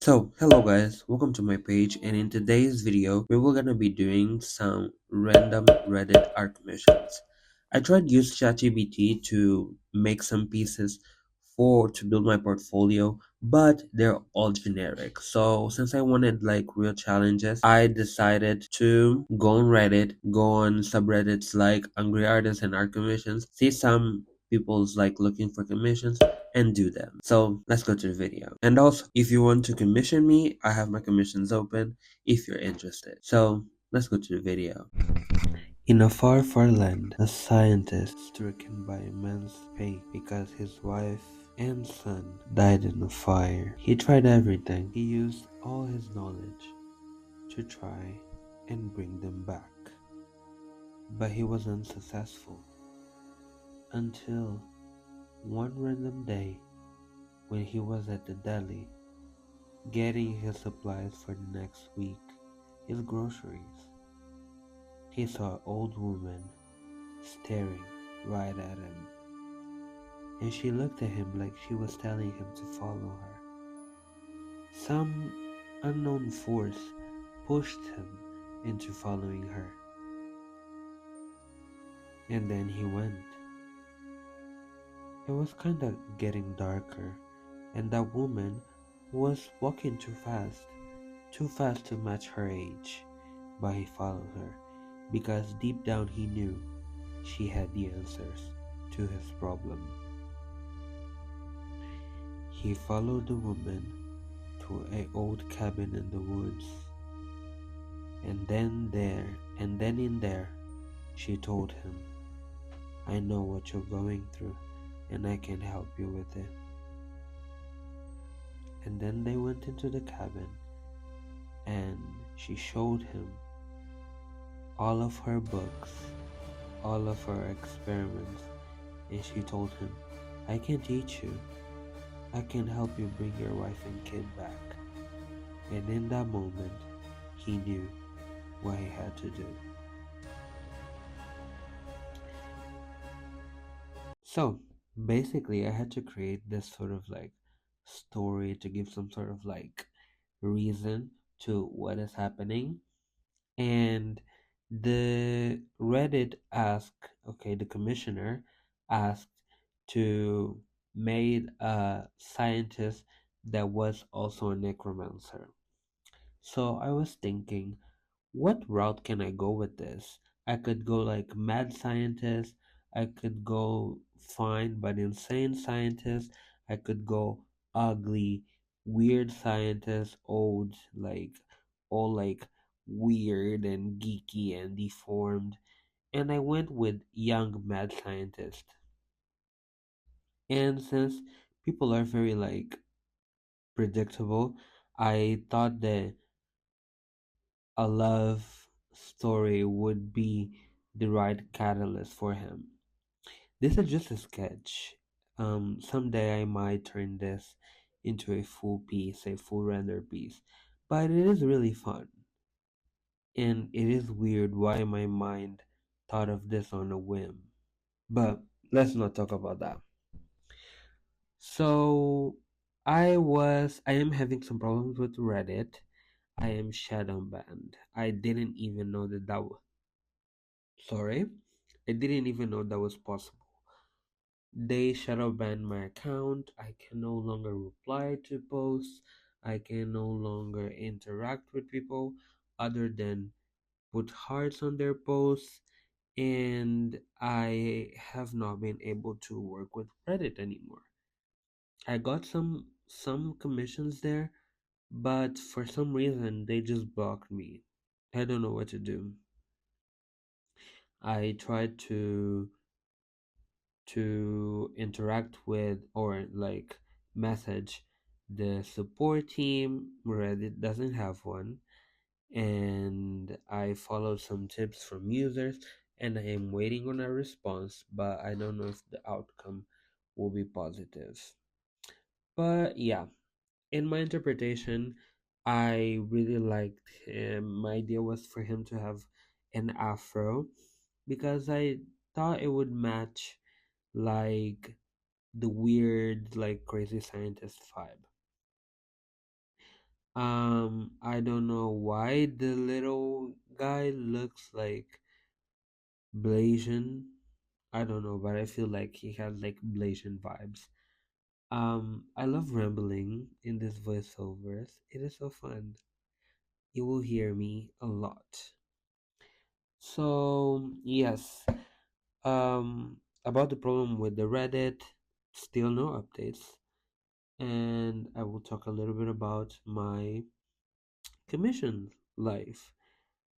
So, hello guys, welcome to my page, and in today's video, we were gonna be doing some random Reddit art commissions. I tried to use ChatGPT to make some pieces to build my portfolio, but they're all generic. So since I wanted like real challenges, I decided to go on Reddit, go on subreddits like Angry Artists and Art Commissions, see some people's like looking for commissions and do them. So let's go to the video. And also, if you want to commission me, I have my commissions open if you're interested. So let's go to the video. In a far, far land, a scientist stricken by immense pain because his wife and son died in a fire. He tried everything. He used all his knowledge to try and bring them back. But he was unsuccessful until one random day when he was at the deli getting his supplies for the next week, his groceries. He saw an old woman staring right at him, and she looked at him like she was telling him to follow her. Some unknown force pushed him into following her, and then he went. It was kinda getting darker, and that woman was walking too fast to match her age, but he followed her because deep down he knew she had the answers to his problem. He followed the woman to an old cabin in the woods, and then in there, she told him, "I know what you're going through, and I can help you with it." And then they went into the cabin, and she showed him all of her books, all of her experiments, and she told him, "I can teach you. I can help you bring your wife and kid back." And in that moment, he knew what he had to do. So basically, I had to create this sort of like story to give some sort of like reason to what is happening. And the Reddit asked, okay, the commissioner asked to made a scientist that was also a necromancer. So I was thinking, what route can I go with this? I could go like mad scientist, I could go fine but insane scientist, I could go ugly, weird scientist, old, like all like weird and geeky and deformed. And I went with young mad scientist. And since people are very like predictable, I thought that a love story would be the right catalyst for him. This is just a sketch. Someday I might turn this into a full piece, a full render piece. But it is really fun. And it is weird why my mind thought of this on a whim. But let's not talk about that. So I am having some problems with Reddit. I am shadow banned. I didn't even know sorry. I didn't even know that was possible. They shadow banned my account. I can no longer reply to posts. I can no longer interact with people other than put hearts on their posts. And I have not been able to work with Reddit anymore. I got some commissions there, but for some reason they just blocked me. I don't know what to do. I tried to interact with or like message the support team. Reddit doesn't have one, and I followed some tips from users, and I am waiting on a response, but I don't know if the outcome will be positive. But yeah, in my interpretation, I really liked him. My idea was for him to have an afro because I thought it would match like the weird, like crazy scientist vibe. I don't know why the little guy looks like Blasian. I don't know, but I feel like he has like Blasian vibes. I love rambling in this voiceovers. It is so fun. You will hear me a lot. So yes, about the problem with the Reddit, still no updates, and I will talk a little bit about my commission life.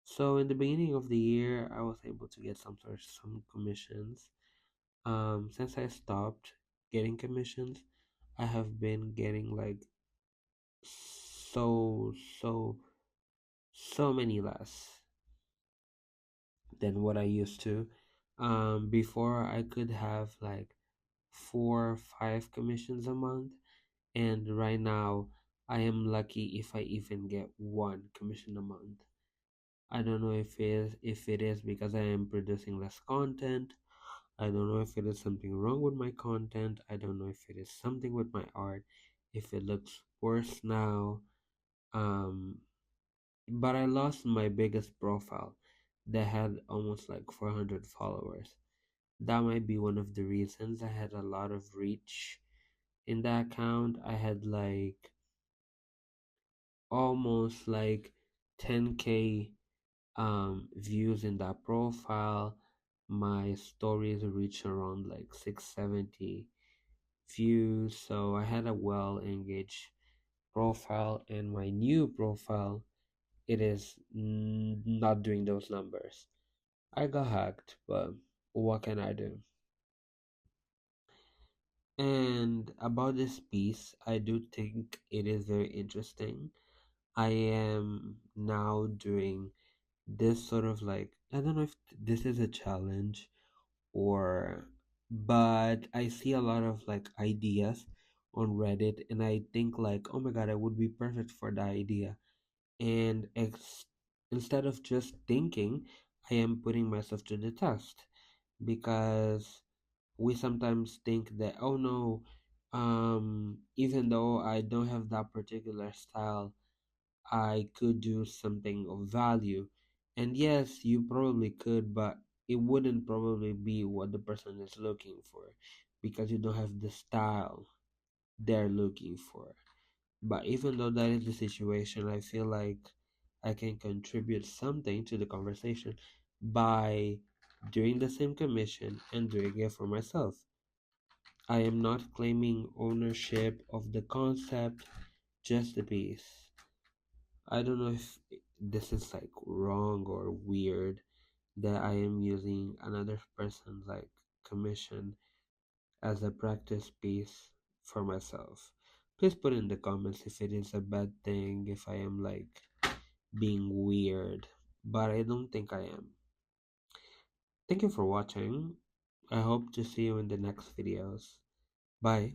So in the beginning of the year, I was able to get some commissions. Since I stopped getting commissions, I have been getting like so so many less than what I used to. Before I could have like 4 or 5 commissions a month, and right now I am lucky if I even get 1 commission a month. I don't know if it is because I am producing less content. I don't know if it is something wrong with my content. I don't know if it is something with my art, if it looks worse now. Um, but I lost my biggest profile that had almost like 400 followers. That might be one of the reasons. I had a lot of reach in that account. I had like almost like 10K views in that profile. My stories reached around like 670 views, so I had a well engaged profile. And my new profile, it is not doing those numbers. I got hacked, but what can I do? And about this piece, I do think it is very interesting. I am now doing this sort of like, I don't know if this is a challenge or, but I see a lot of like ideas on Reddit, and I think like, oh my god, I would be perfect for the idea. And instead of just thinking, I am putting myself to the test, because we sometimes think that, oh no, even though I don't have that particular style, I could do something of value. And yes, you probably could, but it wouldn't probably be what the person is looking for, because you don't have the style they're looking for. But even though that is the situation, I feel like I can contribute something to the conversation by doing the same commission and doing it for myself. I am not claiming ownership of the concept, just the piece. I don't know if this is like wrong or weird that I am using another person's like commission as a practice piece for myself. Please put in the comments if it is a bad thing, if I am like being weird, but I don't think I am. Thank you for watching. I hope to see you in the next videos. Bye.